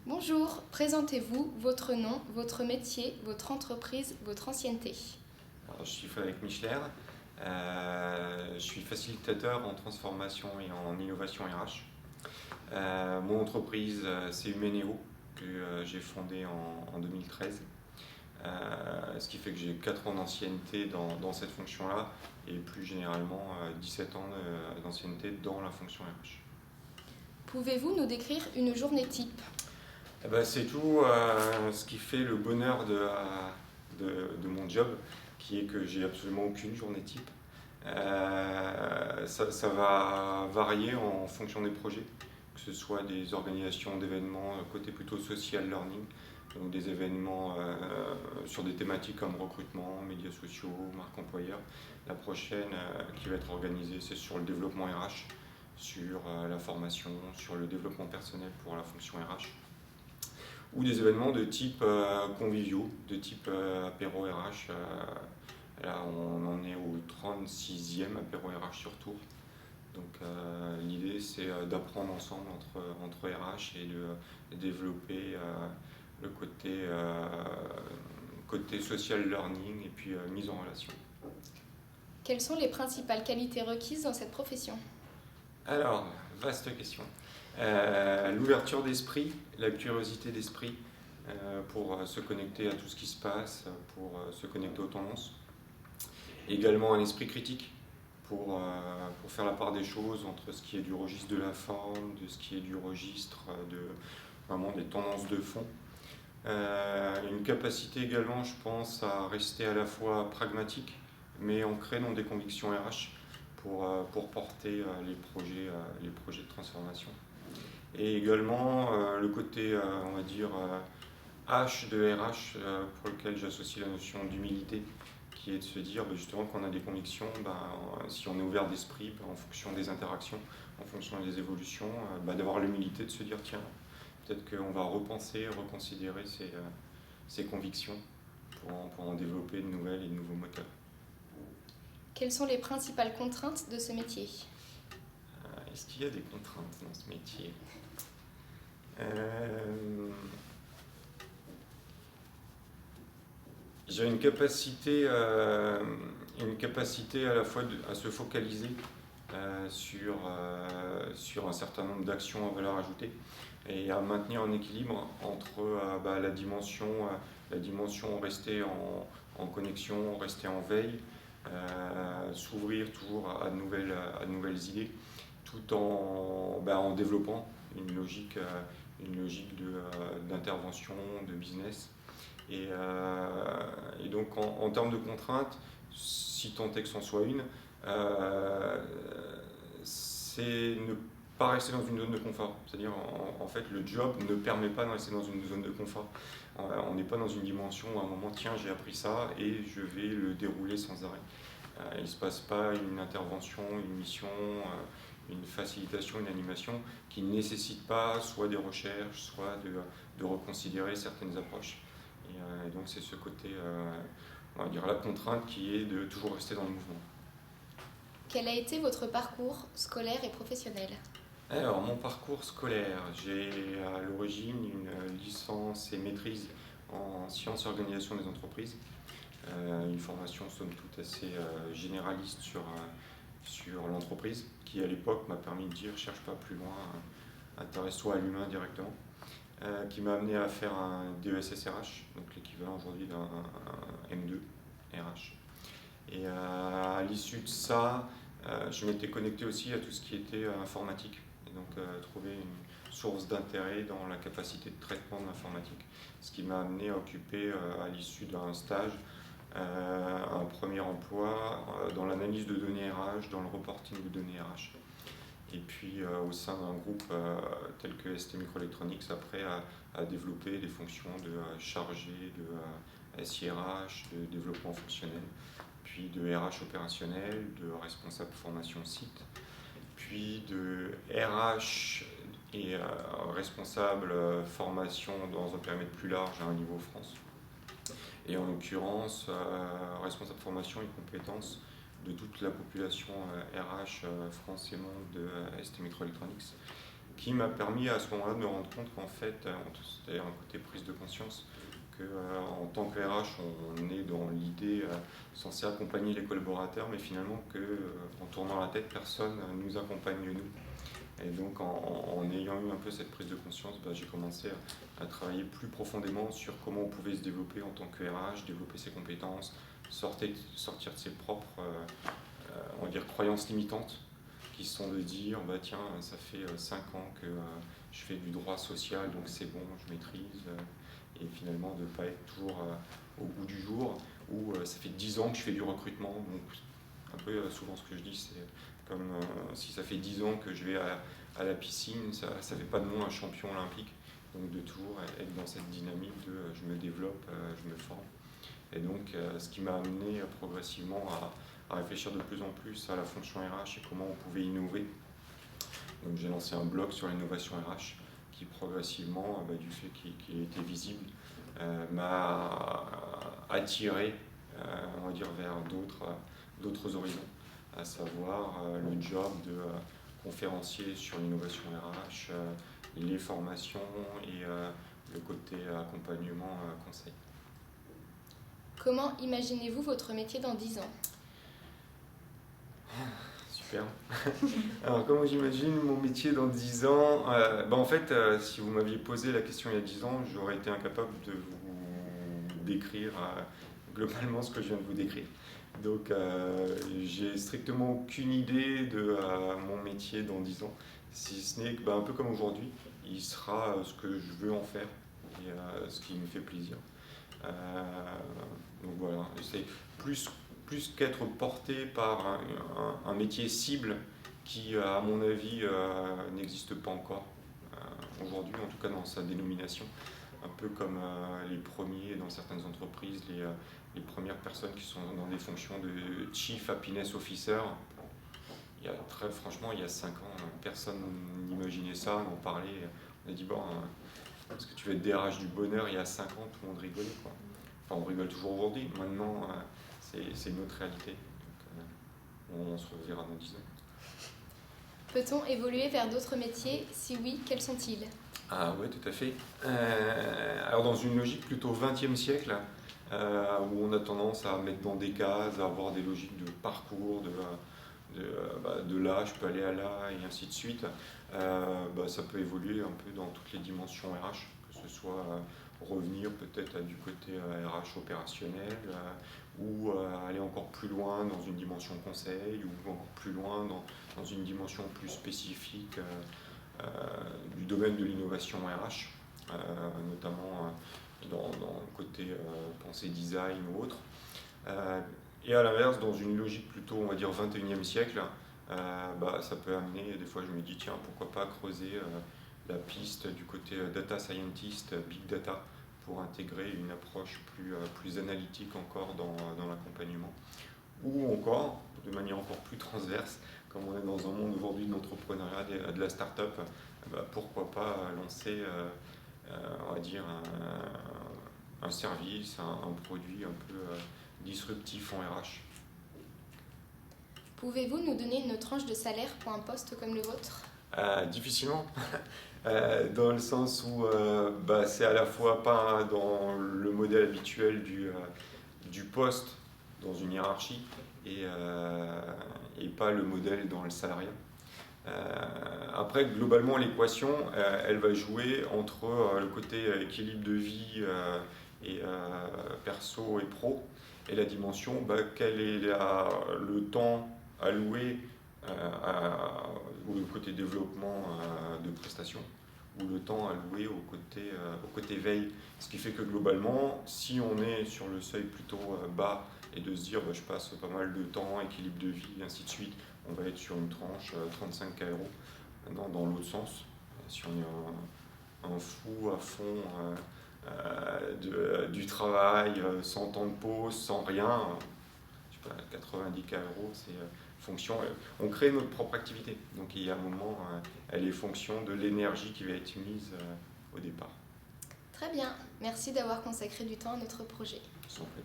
Bonjour, présentez-vous, votre nom, votre métier, votre entreprise, votre ancienneté. Alors, je suis Frédéric Michler, je suis facilitateur en transformation et en innovation RH. Mon entreprise, c'est Huménéo, que j'ai fondée en 2013, ce qui fait que j'ai 4 ans d'ancienneté dans cette fonction-là et plus généralement 17 ans d'ancienneté dans la fonction RH. Pouvez-vous nous décrire une journée type? C'est tout ce qui fait le bonheur de mon job, qui est que j'ai absolument aucune journée type. Ça va varier en fonction des projets, que ce soit des organisations d'événements côté plutôt social learning, donc des événements sur des thématiques comme recrutement, médias sociaux, marque employeur. La prochaine qui va être organisée, c'est sur le développement RH, sur la formation, sur le développement personnel pour la fonction RH, ou des événements de type conviviaux, de type apéro RH. Là, on en est au 36e apéro RH sur Tours. Donc l'idée, c'est d'apprendre ensemble entre RH et de développer le côté social learning et puis mise en relation. Quelles sont les principales qualités requises dans cette profession? Alors, vaste question. L'ouverture d'esprit, la curiosité d'esprit pour se connecter à tout ce qui se passe, pour se connecter aux tendances. Également un esprit critique pour faire la part des choses entre ce qui est du registre de la forme, de ce qui est du registre vraiment des tendances de fond. Une capacité également, je pense, à rester à la fois pragmatique, mais ancré dans des convictions RH pour porter les projets de transformation. Et également le côté, on va dire, H de RH, pour lequel j'associe la notion d'humilité, qui est de se dire justement qu'on a des convictions, si on est ouvert d'esprit, en fonction des interactions, en fonction des évolutions, d'avoir l'humilité de se dire tiens, peut-être qu'on va repenser, reconsidérer ces convictions pour en développer de nouvelles et de nouveaux moteurs. Quelles sont les principales contraintes de ce métier? Est-ce qu'il y a des contraintes dans ce métier? J'ai une capacité à la fois à se focaliser sur un certain nombre d'actions à valeur ajoutée et à maintenir un équilibre entre la dimension rester en connexion, rester en veille, s'ouvrir toujours à de nouvelles idées, tout en développant une logique d'intervention, de business. Et donc en termes de contraintes, si tant est que c'en soit une, c'est ne pas rester dans une zone de confort. C'est-à-dire en fait le job ne permet pas de rester dans une zone de confort. On n'est pas dans une dimension où à un moment tiens j'ai appris ça et je vais le dérouler sans arrêt. Il ne se passe pas une intervention, une mission, une facilitation, une animation qui ne nécessite pas soit des recherches, soit de reconsidérer certaines approches. Et donc c'est ce côté, on va dire la contrainte qui est de toujours rester dans le mouvement. Quel a été votre parcours scolaire et professionnel? Alors mon parcours scolaire, j'ai à l'origine une licence et maîtrise en sciences et organisation des entreprises. Une formation somme toute assez généraliste sur l'entreprise, qui à l'époque m'a permis de dire cherche pas plus loin, intéresse-toi à l'humain directement, qui m'a amené à faire un DESS-RH, donc l'équivalent aujourd'hui d'un M2 RH. Et à l'issue de ça, je m'étais connecté aussi à tout ce qui était informatique, et donc trouver une source d'intérêt dans la capacité de traitement de l'informatique, ce qui m'a amené à occuper à l'issue d'un stage un premier emploi dans l'analyse de données RH, dans le reporting de données RH. Et puis au sein d'un groupe tel que ST Microelectronics, après à développer des fonctions de chargé, de SIRH, de développement fonctionnel, puis de RH opérationnel, de responsable formation site, puis de RH et responsable formation dans un périmètre plus large à un niveau France. Et en l'occurrence, responsable formation et compétences de toute la population RH France et monde de ST Microelectronics. qui m'a permis à ce moment-là de me rendre compte qu'en fait, c'était un côté prise de conscience, qu'en tant que RH, on est dans l'idée censé accompagner les collaborateurs, mais finalement qu'en tournant la tête, personne nous accompagne nous. Et donc en ayant eu un peu cette prise de conscience, j'ai commencé à travailler plus profondément sur comment on pouvait se développer en tant que RH, développer ses compétences, sortir de ses propres on va dire, croyances limitantes, qui sont de dire tiens, ça fait 5 ans que je fais du droit social, donc c'est bon, je maîtrise, et finalement de ne pas être toujours au bout du jour, ou ça fait 10 ans que je fais du recrutement, donc un peu souvent ce que je dis, c'est comme si ça fait 10 ans que je vais à la piscine, ça ne fait pas de moi un champion olympique, donc de toujours être dans cette dynamique de je me développe, je me forme. Et donc ce qui m'a amené progressivement à réfléchir de plus en plus à la fonction RH et comment on pouvait innover. Donc j'ai lancé un blog sur l'innovation RH qui progressivement, du fait qu'il était visible, m'a attiré on va dire, vers d'autres horizons, à savoir le job de conférencier sur l'innovation RH, les formations et le côté accompagnement conseil. Comment imaginez-vous votre métier dans 10 ans ? Super. Alors, comment j'imagine mon métier dans 10 ans en fait, si vous m'aviez posé la question il y a 10 ans, j'aurais été incapable de vous décrire globalement ce que je viens de vous décrire. Donc, j'ai strictement aucune idée de mon métier dans 10 ans, si ce n'est que, un peu comme aujourd'hui, il sera ce que je veux en faire et ce qui me fait plaisir. Donc voilà, c'est plus qu'être porté par un métier cible qui, à mon avis, n'existe pas encore aujourd'hui, en tout cas dans sa dénomination. Un peu comme les premiers dans certaines entreprises, les premières personnes qui sont dans des fonctions de Chief Happiness Officer. Franchement, il y a 5 ans, personne n'imaginait ça, n'en parlait. On a dit, est-ce que tu veux être DRH du bonheur? Il y a 5 ans, tout le monde rigolait, quoi. Enfin, on rigole toujours aujourd'hui. Maintenant, c'est une autre réalité. Donc, on se reverra dans 10 ans. Peut-on évoluer vers d'autres métiers? Si oui, quels sont-ils? Ah oui, tout à fait. Alors dans une logique plutôt 20e siècle, où on a tendance à mettre dans des cases, à avoir des logiques de parcours, de là, je peux aller à là, et ainsi de suite, ça peut évoluer un peu dans toutes les dimensions RH, que ce soit revenir peut-être du côté RH opérationnel, ou aller encore plus loin dans une dimension conseil, ou encore plus loin dans une dimension plus spécifique du domaine de l'innovation RH, notamment dans le côté pensée design ou autre. Et à l'inverse, dans une logique plutôt, on va dire, 21e siècle, ça peut amener, des fois je me dis, tiens, pourquoi pas creuser la piste du côté data scientist, big data, pour intégrer une approche plus analytique encore dans l'accompagnement. Ou encore, de manière encore plus transverse, comme on est dans un monde aujourd'hui de l'entrepreneuriat, de la start-up, pourquoi pas lancer, on va dire, un service, un produit un peu disruptif en RH. Pouvez-vous nous donner une tranche de salaire pour un poste comme le vôtre? Difficilement, dans le sens où c'est à la fois pas dans le modèle habituel du poste dans une hiérarchie et pas le modèle dans le salariat. Après, globalement, l'équation, elle va jouer entre le côté équilibre de vie et perso et pro, et la dimension, quel est le temps alloué ou le côté développement de prestations, ou le temps alloué au côté veille. Ce qui fait que globalement, si on est sur le seuil plutôt bas et de se dire je passe pas mal de temps, équilibre de vie, ainsi de suite, on va être sur une tranche 35 €. Maintenant, dans l'autre sens, si on est un fou à fond du travail, sans temps de pause, sans rien, 90 €, c'est fonction. On crée notre propre activité. Donc il y a un moment, elle est fonction de l'énergie qui va être mise au départ. Très bien. Merci d'avoir consacré du temps à notre projet. Sans fait.